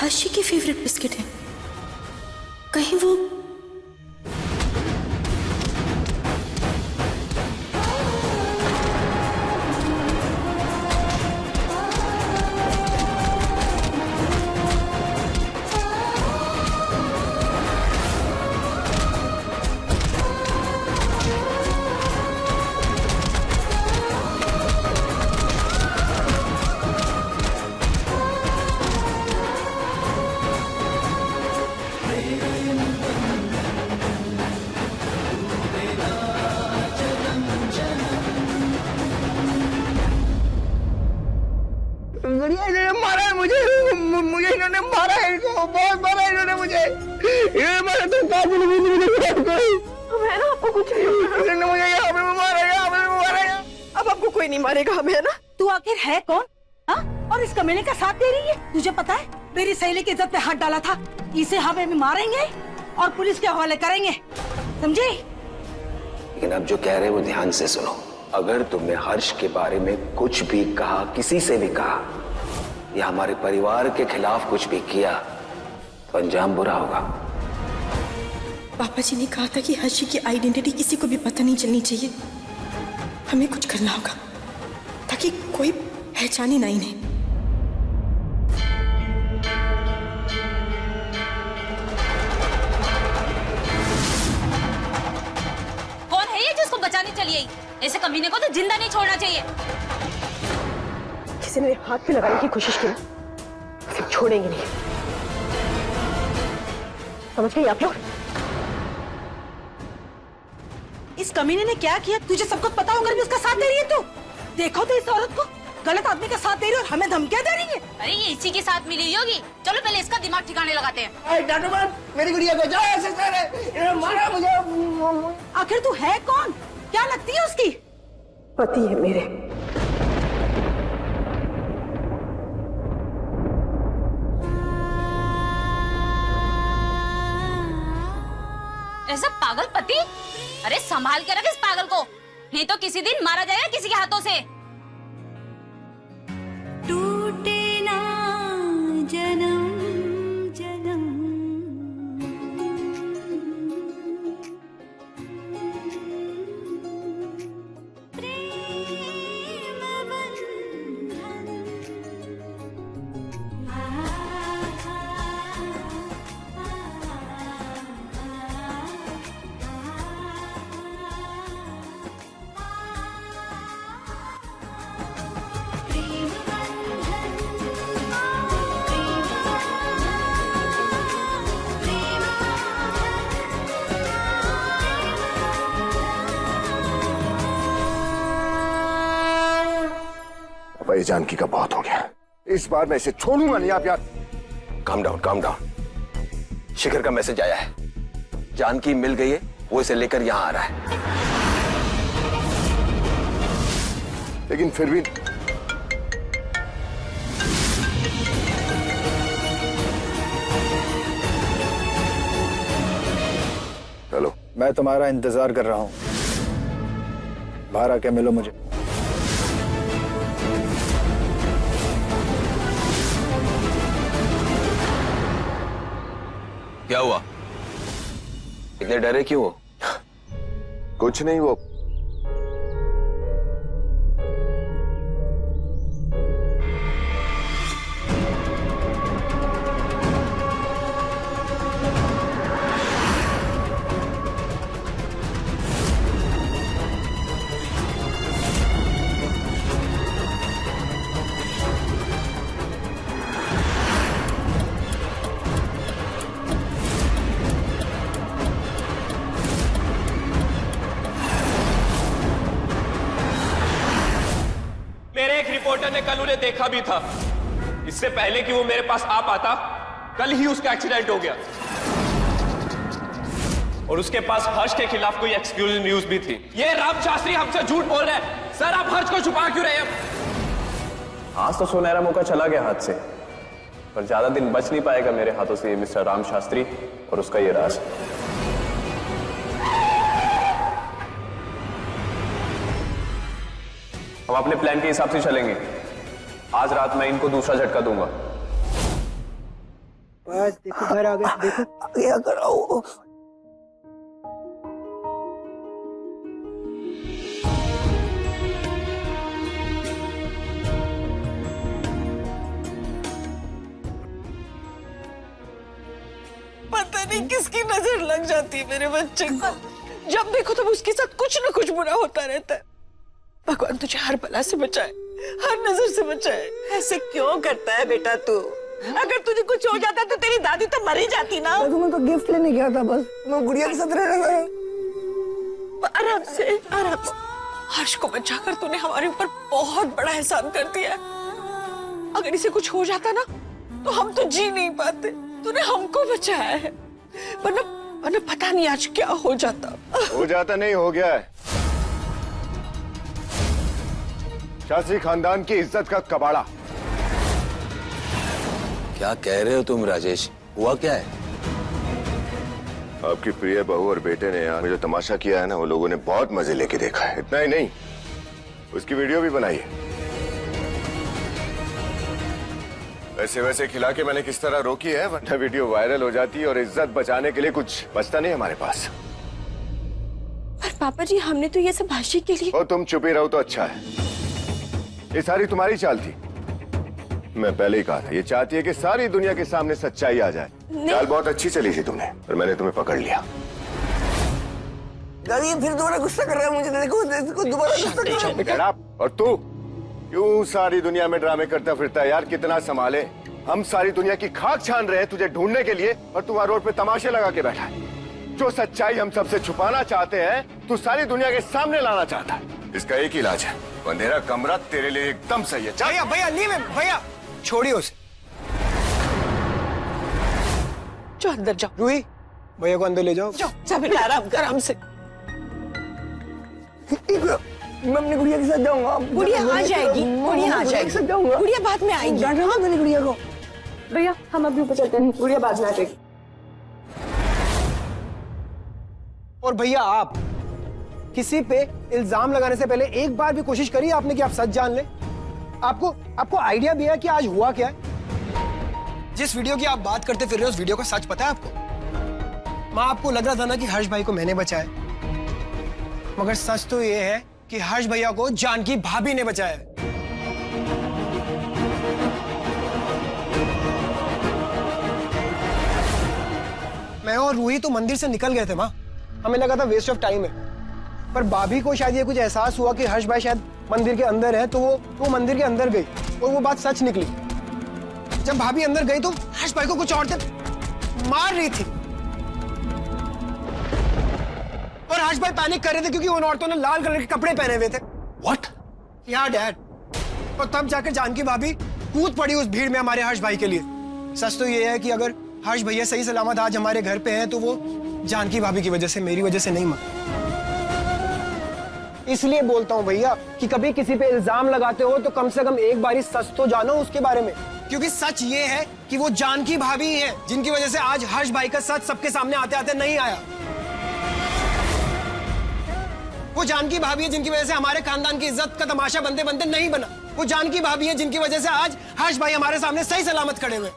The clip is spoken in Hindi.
हर्षी की फेवरेट बिस्किट है। कहीं वो मारा है मुझे इन्होंने मारा है, इनको बहुत मारा है इन्होंने मुझे। मारा तो काबिल भी नहीं कोई। मैं ना आपको कुछ नहीं इन्होंने मुझे यहाँ पे मारा है, यहाँ पे मारा है। अब आपको कोई नहीं मारेगा, हमें है ना। तू आखिर है कौन? हाँ? और इस कमीने का साथ दे रही है? तुझे पता है मेरी सहेली की इज्जत पे हाथ डाला था, इसे हमें भी मारेंगे और पुलिस के हवाले करेंगे, समझे? लेकिन अब जो कह रहे हैं वो ध्यान से सुनो। अगर तुमने हर्ष के बारे में कुछ भी कहा, किसी से भी कहा, या हमारे परिवार के खिलाफ कुछ भी किया तो अंजाम बुरा होगा। पापा जी ने कहा था कि हर्षी की आइडेंटिटी किसी को भी पता नहीं चलनी चाहिए। हमें कुछ करना होगा ताकि कोई पहचाने ना इन्हें। कौन है ये जिसको बचाने चली आई? ऐसे कमीने को तो जिंदा नहीं छोड़ना चाहिए। किसी ने हाथ पे लगाने की कोशिश की, फिर छोड़ेंगे नहीं, समझ गई आप लोग? इस कमीने ने क्या किया तुझे सब कुछ पता होगा भी उसका साथ दे रही है तू? देखो तो इस औरत को, गलत आदमी का साथ दे रही है और हमें धमकियां दे रही है। अरे ये इसी के साथ मिली हुई होगी। चलो पहले इसका दिमाग ठिकाने लगाते हैं। डॉक्टर मेरी गुड़िया को जाओ, ऐसे कर इन्होंने मारा मुझे। आखिर तू है कौन? क्या लगती है उसकी? पति है मेरे। ऐसा पागल पति? अरे संभाल के रख इस पागल को, नहीं तो किसी दिन मारा जाएगा किसी के हाथों से। टूटे ना जन्म जन्म, प्रेम बंधन। भाई जानकी का बहुत हो गया, इस बार मैं इसे छोड़ूंगा नहीं। आप यार काम डाउन, काम डाउन। शिखर का मैसेज आया है, जानकी मिल गई है, वो इसे लेकर यहां आ रहा है। लेकिन फिर भी चलो, मैं तुम्हारा इंतजार कर रहा हूं, बाहर आके मिलो मुझे। क्या हुआ? इतने डरे क्यों हो? कुछ नहीं, वो रिपोर्टर ने कल उन्हें देखा भी था। इससे पहले कि वो मेरे पास आ पाता, कल ही उसका एक्सीडेंट हो गया। और उसके पास हर्ष के खिलाफ कोई एक्सक्लूसिव न्यूज भी थी। ये राम शास्त्री हमसे झूठ बोल रहे हैं। सर, आप हर्ष को छुपा क्यों रहे हैं? आज तो सुनहरा मौका चला गया हाथ से, पर ज्यादा दिन बच नहीं पाएगा मेरे हाथों से ये मिस्टर राम शास्त्री और उसका ये राज। हम अपने प्लान के हिसाब से चलेंगे। आज रात मैं इनको दूसरा झटका दूंगा। बस देखो घर आ गए, देखो क्या कराओ। पता नहीं किसकी नजर लग जाती है मेरे बच्चे को। जब देखो तब उसके साथ कुछ न कुछ बुरा होता रहता है। भगवान तुझे हर बला से बचाए, हर नजर से बचाए। ऐसे क्यों करता है बेटा तू? अगर तुझे कुछ हो जाता तो तेरी दादी तो मर ही जाती ना। मैं तो गिफ्ट लेने गया था, बस मैं गुड़िया के साथ रहने गया। आराम से, आराम से। हर्ष को बचाकर तूने हमारे ऊपर बहुत बड़ा एहसान कर दिया। अगर इसे कुछ हो जाता ना तो हम तो जी नहीं पाते। तूने हमको बचाया है, वरना पता नहीं आज क्या हो जाता। हो जाता नहीं, हो गया है। शास्त्री खानदान की इज्जत का कबाड़ा। क्या कह रहे हो तुम राजेश? हुआ क्या है? आपकी प्रिय बहू और बेटे ने यहाँ जो तमाशा किया है ना, वो लोगों ने बहुत मजे लेके देखा है। इतना ही नहीं, उसकी वीडियो भी बनाई है। वैसे वैसे खिला के मैंने किस तरह रोकी है, वरना वीडियो वायरल हो जाती और इज्जत बचाने के लिए कुछ बचता नहीं हमारे पास। पर पापा जी, हमने तो ये सब हर्षी के लिए। और तुम चुप ही रहो तो अच्छा है। ये सारी तुम्हारी चाल थी। मैं पहले ही कहा था, ये चाहती है कि सारी दुनिया के सामने सच्चाई आ जाए। चाल बहुत अच्छी चली थी तुमने, पर मैंने तुम्हें पकड़ लिया। दादी फिर दोबारा गुस्सा कर रहा है मुझे। देखो दोबारा गुस्सा कर रहा है। और तू क्यों सारी दुनिया में ड्रामे करता फिरता है यार? कितना संभाले। हम सारी दुनिया की खाक छान रहे हैं तुझे ढूंढने के लिए, और तू वहां रोड पे तमाशे लगा के बैठा है। जो सच्चाई हम सबसे छुपाना चाहते हैं, तू सारी दुनिया के सामने लाना चाहता है। इसका एक ही इलाज है, अंधेरा कमरा तेरे लिए एकदम सही है। भैया भैया नहीं, मैं भैया छोड़िए उसे। जो अंदर जाओ। रूही, भैया को अंदर ले जाओ। जा बेटा, आराम कर, आराम से। मैं अपनी गुड़िया के साथ जाऊंगा। गुड़िया आ जाएगी, गुड़िया आ जाएगी। गुड़िया बाद में आएगी। डांटना मेरी गुड़िया को। भैया हम अभी ऊपर चलते हैं, गुड़िया बाद में आ जाएगी। और भैया आप किसी पे इल्जाम लगाने से पहले एक बार भी कोशिश करिए आपने कि आप सच जान ले। आपको आइडिया भी है कि आज हुआ क्या है? जिस वीडियो की आप बात करते फिर रहे हो, उस वीडियो का सच पता है आपको? माँ, आपको लग रहा था ना कि हर्ष भाई को मैंने बचाया, मगर सच तो ये है कि हर्ष भैया को जानकी भाभी ने बचाया। मैं और रूही तो मंदिर से निकल गए थे माँ। हमें लगा था वेस्ट ऑफ टाइम है, पर भाभी को शायद ये कुछ एहसास हुआ कि हर्ष भाई शायद मंदिर के अंदर है, तो वो मंदिर के अंदर गई और वो बात सच निकली। जब भाभी अंदर गई तो हर्ष भाई को कुछ औरतें मार रही थी और हर्ष भाई पैनिक कर रहे थे क्योंकि उन औरतों ने लाल कलर के कपड़े पहने हुए थे। What? या डैड। और तब जाकर जानकी भाभी कूद पड़ी उस भीड़ में हमारे हर्ष भाई के लिए। सच तो ये है कि अगर हर्ष भैया सही सलामत आज हमारे घर पे हैं तो वो जानकी भाभी की वजह से, मेरी वजह से नहीं मां। इसलिए बोलता हूं भैया कि कभी किसी पे इल्जाम लगाते हो तो कम से कम एक बारी सच तो जानो उसके बारे में, क्योंकि सच ये है कि वो जानकी भाभी ही है जिनकी वजह से आज हर्ष भाई का सच सबके सामने आते आते नहीं आया। वो जानकी भाभी है जिनकी वजह से हमारे खानदान की इज्जत का तमाशा बनते बनते नहीं बना। वो जानकी भाभी है जिनकी वजह से आज हर्ष भाई हमारे सामने सही सलामत खड़े हुए।